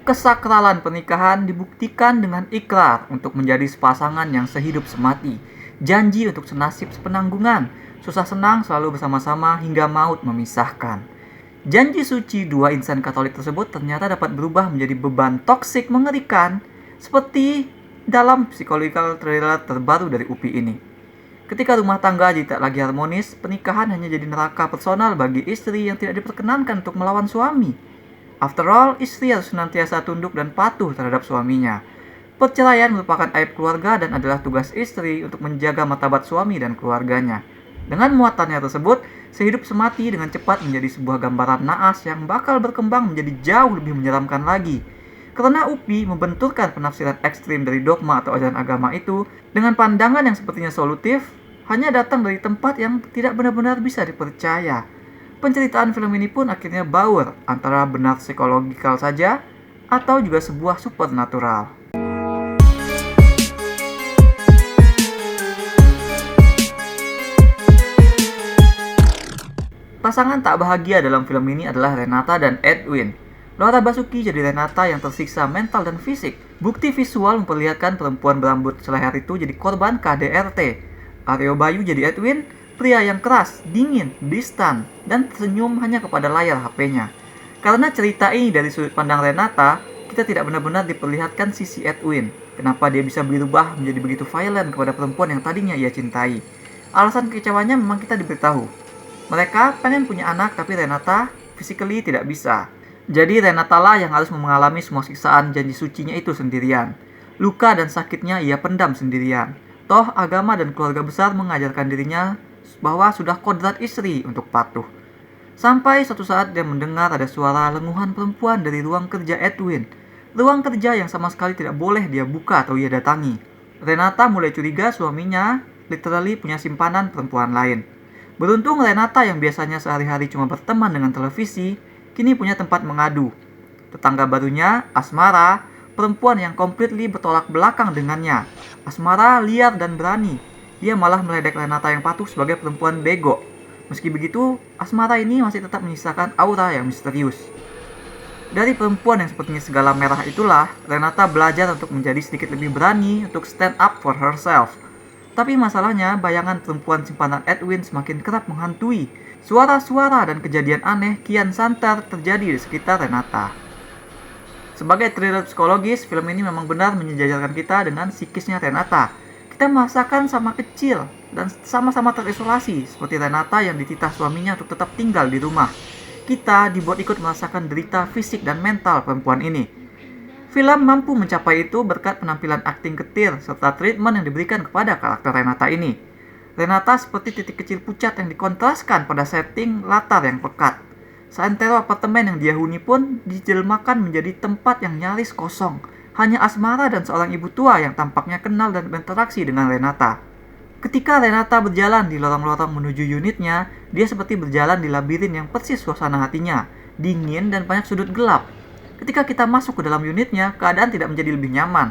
Kesakralan pernikahan dibuktikan dengan ikrar untuk menjadi sepasangan yang sehidup semati, janji untuk senasib sepenanggungan, susah senang selalu bersama-sama hingga maut memisahkan. Janji suci dua insan Katolik tersebut ternyata dapat berubah menjadi beban toksik mengerikan, seperti dalam psychological thriller terbaru dari UPI ini. Ketika rumah tangga jadi tak lagi harmonis, pernikahan hanya jadi neraka personal bagi istri yang tidak diperkenankan untuk melawan suami. After all, istri harus senantiasa tunduk dan patuh terhadap suaminya. Perceraian merupakan aib keluarga dan adalah tugas istri untuk menjaga martabat suami dan keluarganya. Dengan muatannya tersebut, sehidup semati dengan cepat menjadi sebuah gambaran naas yang bakal berkembang menjadi jauh lebih menyeramkan lagi. Karena UPI membenturkan penafsiran ekstrim dari dogma atau ajaran agama itu dengan pandangan yang sepertinya solutif, hanya datang dari tempat yang tidak benar-benar bisa dipercaya. Penceritaan film ini pun akhirnya baur antara benar psikologikal saja atau juga sebuah supernatural. Pasangan tak bahagia dalam film ini adalah Renata dan Edwin. Laura Basuki jadi Renata yang tersiksa mental dan fisik. Bukti visual memperlihatkan perempuan berambut seleher itu jadi korban KDRT. Aryo Bayu jadi Edwin, pria yang keras, dingin, distan, dan tersenyum hanya kepada layar HP-nya. Karena cerita ini dari sudut pandang Renata, kita tidak benar-benar diperlihatkan sisi Edwin. Kenapa dia bisa berubah menjadi begitu violent kepada perempuan yang tadinya ia cintai. Alasan kekecewanya memang kita diberitahu. Mereka pengen punya anak tapi Renata physically tidak bisa. Jadi Renata lah yang harus mengalami semua siksaan janji sucinya itu sendirian. Luka dan sakitnya ia pendam sendirian. Toh agama dan keluarga besar mengajarkan dirinya bahwa sudah kodrat istri untuk patuh. Sampai suatu saat dia mendengar ada suara lenguhan perempuan dari ruang kerja Edwin. Ruang kerja yang sama sekali tidak boleh dia buka atau ia datangi. Renata mulai curiga suaminya literally punya simpanan perempuan lain. Beruntung Renata yang biasanya sehari-hari cuma berteman dengan televisi, kini punya tempat mengadu. Tetangga barunya, Asmara, perempuan yang completely bertolak belakang dengannya. Asmara liar dan berani. Dia malah meledek Renata yang patuh sebagai perempuan bego. Meski begitu, Asmara ini masih tetap menyisakan aura yang misterius. Dari perempuan yang sepertinya segala merah itulah, Renata belajar untuk menjadi sedikit lebih berani untuk stand up for herself. Tapi masalahnya, bayangan perempuan simpanan Edwin semakin kerap menghantui. Suara-suara dan kejadian aneh kian santer terjadi di sekitar Renata. Sebagai thriller psikologis, film ini memang benar menyejajarkan kita dengan psikisnya Renata. Kita merasakan sama kecil dan sama-sama terisolasi, seperti Renata yang dititah suaminya untuk tetap tinggal di rumah. Kita dibuat ikut merasakan derita fisik dan mental perempuan ini. Film mampu mencapai itu berkat penampilan akting ketir serta treatment yang diberikan kepada karakter Renata ini. Renata seperti titik kecil pucat yang dikontraskan pada setting latar yang pekat. Seantero apartemen yang dia huni pun dijelmakan menjadi tempat yang nyaris kosong. Hanya Asmara dan seorang ibu tua yang tampaknya kenal dan berinteraksi dengan Renata. Ketika Renata berjalan di lorong-lorong menuju unitnya, dia seperti berjalan di labirin yang persis suasana hatinya, dingin dan banyak sudut gelap. Ketika kita masuk ke dalam unitnya, keadaan tidak menjadi lebih nyaman.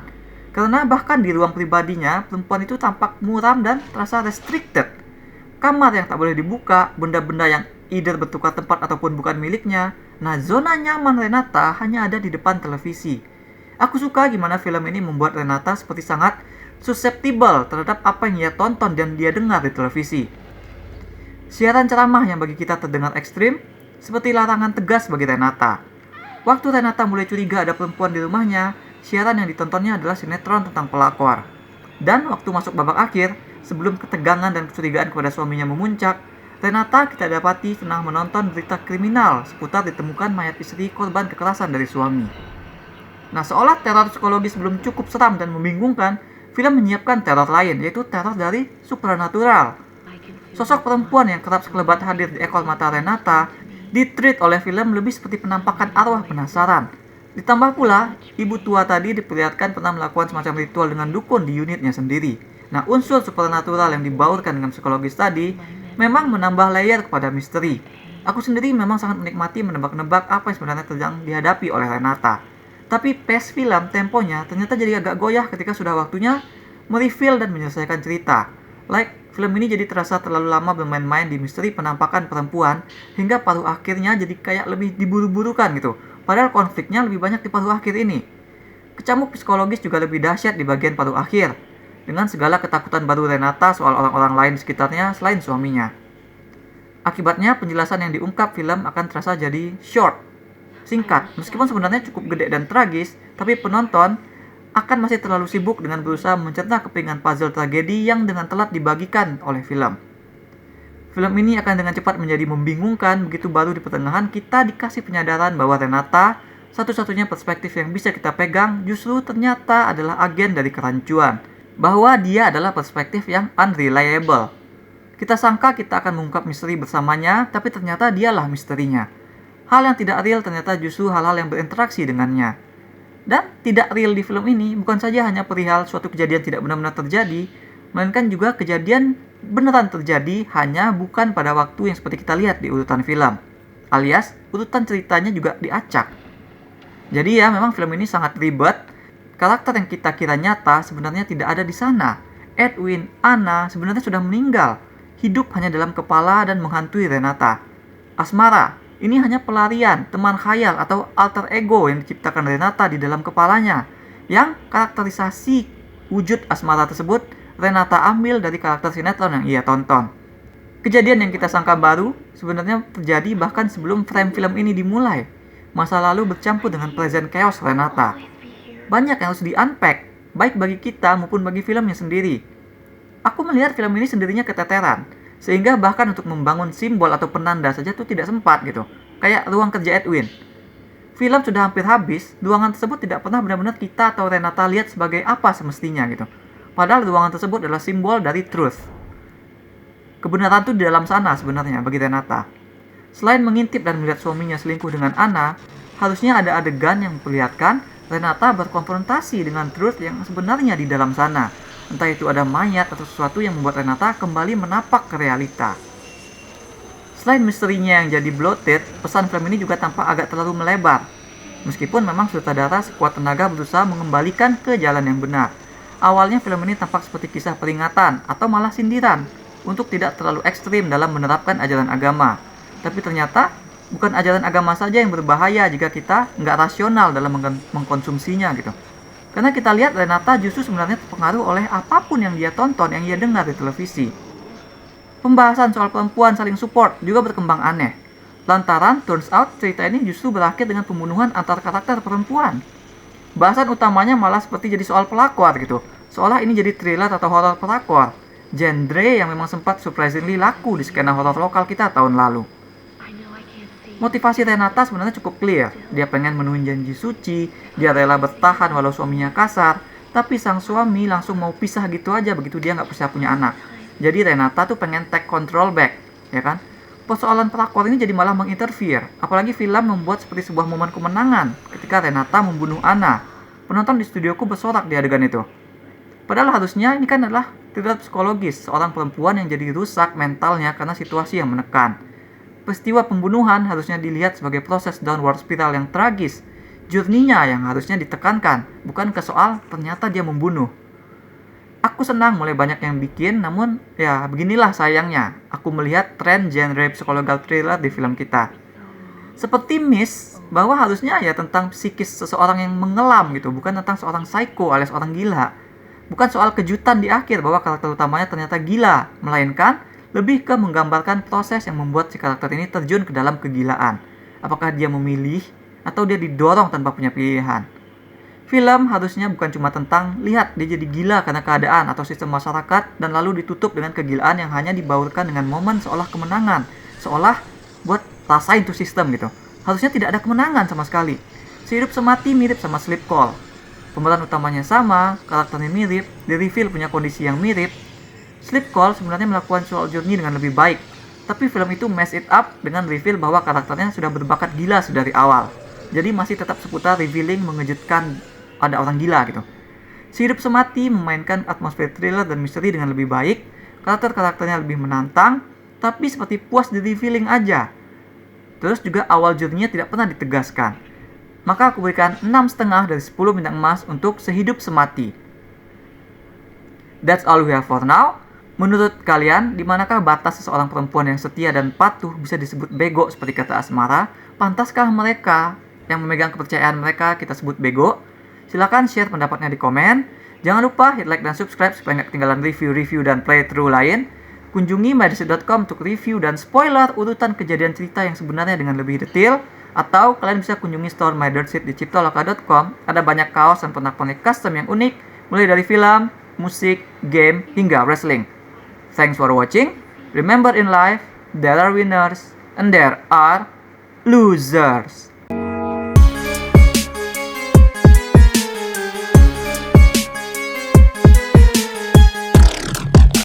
Karena bahkan di ruang pribadinya, perempuan itu tampak muram dan terasa restricted. Kamar yang tak boleh dibuka, benda-benda yang either bertukar tempat ataupun bukan miliknya. Nah, zona nyaman Renata hanya ada di depan televisi. Aku suka gimana film ini membuat Renata seperti sangat susceptible terhadap apa yang ia tonton dan dia dengar di televisi. Siaran ceramah yang bagi kita terdengar ekstrim, seperti larangan tegas bagi Renata. Waktu Renata mulai curiga ada perempuan di rumahnya, siaran yang ditontonnya adalah sinetron tentang pelakor. Dan waktu masuk babak akhir, sebelum ketegangan dan kecurigaan kepada suaminya memuncak, Renata kita dapati tengah menonton berita kriminal seputar ditemukan mayat istri korban kekerasan dari suami. Nah, seolah teror psikologis belum cukup seram dan membingungkan, film menyiapkan teror lain, yaitu teror dari supernatural. Sosok perempuan yang kerap sekelebat hadir di ekor mata Renata ditreat oleh film lebih seperti penampakan arwah penasaran. Ditambah pula, ibu tua tadi diperlihatkan pernah melakukan semacam ritual dengan dukun di unitnya sendiri. Nah, unsur supernatural yang dibaurkan dengan psikologis tadi memang menambah layer kepada misteri. Aku sendiri memang sangat menikmati menebak-nebak apa yang sebenarnya sedang dihadapi oleh Renata. Tapi pace film, temponya ternyata jadi agak goyah ketika sudah waktunya mereveal dan menyelesaikan cerita. Film ini jadi terasa terlalu lama bermain-main di misteri penampakan perempuan hingga paruh akhirnya jadi kayak lebih diburu-burukan gitu. Padahal konfliknya lebih banyak di paruh akhir ini. Kecamuk psikologis juga lebih dahsyat di bagian paruh akhir, dengan segala ketakutan baru Renata soal orang-orang lain di sekitarnya selain suaminya. Akibatnya, penjelasan yang diungkap film akan terasa jadi short, singkat. Meskipun sebenarnya cukup gede dan tragis, tapi penonton akan masih terlalu sibuk dengan berusaha mencerna kepingan puzzle tragedi yang dengan telat dibagikan oleh film. Film ini akan dengan cepat menjadi membingungkan begitu baru di pertengahan kita dikasih penyadaran bahwa Renata, satu-satunya perspektif yang bisa kita pegang, justru ternyata adalah agen dari kerancuan. Bahwa dia adalah perspektif yang unreliable. Kita sangka kita akan mengungkap misteri bersamanya, tapi ternyata dialah misterinya. Hal yang tidak real ternyata justru hal-hal yang berinteraksi dengannya. Dan tidak real di film ini bukan saja hanya perihal suatu kejadian tidak benar-benar terjadi, melainkan juga kejadian beneran terjadi, hanya bukan pada waktu yang seperti kita lihat di urutan film. Alias, urutan ceritanya juga diacak. Jadi ya, memang film ini sangat ribet. Karakter yang kita kira nyata sebenarnya tidak ada di sana. Edwin, Anna sebenarnya sudah meninggal. Hidup hanya dalam kepala dan menghantui Renata. Asmara, ini hanya pelarian, teman khayal atau alter ego yang diciptakan Renata di dalam kepalanya. Yang karakterisasi wujud Asmara tersebut Renata ambil dari karakter sinetron yang ia tonton. Kejadian yang kita sangka baru sebenarnya terjadi bahkan sebelum frame film ini dimulai. Masa lalu bercampur dengan present chaos Renata. Banyak yang harus di-unpack, baik bagi kita maupun bagi filmnya sendiri. Aku melihat film ini sendirinya keteteran, sehingga bahkan untuk membangun simbol atau penanda saja tuh tidak sempat gitu. Kayak ruang kerja Edwin. Film sudah hampir habis, ruangan tersebut tidak pernah benar-benar kita atau Renata lihat sebagai apa semestinya gitu. Padahal ruangan tersebut adalah simbol dari truth. Kebenaran tuh di dalam sana sebenarnya bagi Renata. Selain mengintip dan melihat suaminya selingkuh dengan Anna, harusnya ada adegan yang memperlihatkan Renata berkonfrontasi dengan truth yang sebenarnya di dalam sana. Entah itu ada mayat atau sesuatu yang membuat Renata kembali menapak ke realita. Selain misterinya yang jadi bloated, pesan film ini juga tampak agak terlalu melebar. Meskipun memang sutradara sekuat tenaga berusaha mengembalikan ke jalan yang benar. Awalnya film ini tampak seperti kisah peringatan atau malah sindiran untuk tidak terlalu ekstrim dalam menerapkan ajaran agama. Tapi ternyata bukan ajaran agama saja yang berbahaya jika kita nggak rasional dalam mengkonsumsinya gitu. Karena kita lihat Renata justru sebenarnya terpengaruh oleh apapun yang dia tonton, yang dia dengar di televisi. Pembahasan soal perempuan saling support juga berkembang aneh. Lantaran turns out cerita ini justru berakhir dengan pembunuhan antar karakter perempuan. Bahasan utamanya malah seperti jadi soal pelakor gitu. Seolah ini jadi thriller atau horor pelakor. Genre yang memang sempat surprisingly laku di skena horor lokal kita tahun lalu. Motivasi Renata sebenarnya cukup clear. Dia pengen menuhin janji suci, dia rela bertahan walau suaminya kasar, tapi sang suami langsung mau pisah gitu aja begitu dia nggak bisa punya anak. Jadi Renata tuh pengen take control back, ya kan? Persoalan pelakor ini jadi malah menginterfere, apalagi film membuat seperti sebuah momen kemenangan ketika Renata membunuh Anna. Penonton di studioku bersorak di adegan itu. Padahal harusnya ini kan adalah thriller psikologis, seorang perempuan yang jadi rusak mentalnya karena situasi yang menekan. Peristiwa pembunuhan harusnya dilihat sebagai proses downward spiral yang tragis. Journey-nya yang harusnya ditekankan, bukan ke soal ternyata dia membunuh. Aku senang mulai banyak yang bikin, namun ya beginilah sayangnya. Aku melihat tren genre psychological thriller di film kita. Seperti Miss, bahwa harusnya ya tentang psikis seseorang yang mengelam gitu, bukan tentang seorang psycho alias orang gila. Bukan soal kejutan di akhir bahwa karakter utamanya ternyata gila, melainkan lebih ke menggambarkan proses yang membuat si karakter ini terjun ke dalam kegilaan. Apakah dia memilih atau dia didorong tanpa punya pilihan. Film harusnya bukan cuma tentang lihat dia jadi gila karena keadaan atau sistem masyarakat dan lalu ditutup dengan kegilaan yang hanya dibaurkan dengan momen seolah kemenangan, seolah buat rasain tuh sistem gitu. Harusnya tidak ada kemenangan sama sekali. Sehidup semati mirip sama Sleep Call. Pemeran utamanya sama, karakternya mirip, di-reveal punya kondisi yang mirip. Sleep Call sebenarnya melakukan soal journey dengan lebih baik, tapi film itu mess it up dengan reveal bahwa karakternya sudah berbakat gila dari awal. Jadi masih tetap seputar revealing mengejutkan ada orang gila gitu. Sehidup Semati memainkan atmosfer thriller dan misteri dengan lebih baik, karakter-karakternya lebih menantang, tapi seperti puas di revealing aja. Terus juga awal journey-nya tidak pernah ditegaskan. Maka aku berikan 6,5 dari 10 bintang emas untuk Sehidup Semati. That's all we have for now. Menurut kalian, di manakah batas seseorang perempuan yang setia dan patuh bisa disebut bego seperti kata Asmara? Pantaskah mereka yang memegang kepercayaan mereka kita sebut bego. Silahkan share pendapatnya di komen. Jangan lupa hit like dan subscribe supaya nggak ketinggalan review-review dan playthrough lain. Kunjungi mytheseed.com untuk review dan spoiler urutan kejadian cerita yang sebenarnya dengan lebih detail. Atau kalian bisa kunjungi store mytheseed di ciptaloka.com. Ada banyak kaos dan pernak-pernik custom yang unik, mulai dari film, musik, game, hingga wrestling. Thanks for watching. Remember in life, there are winners and there are losers.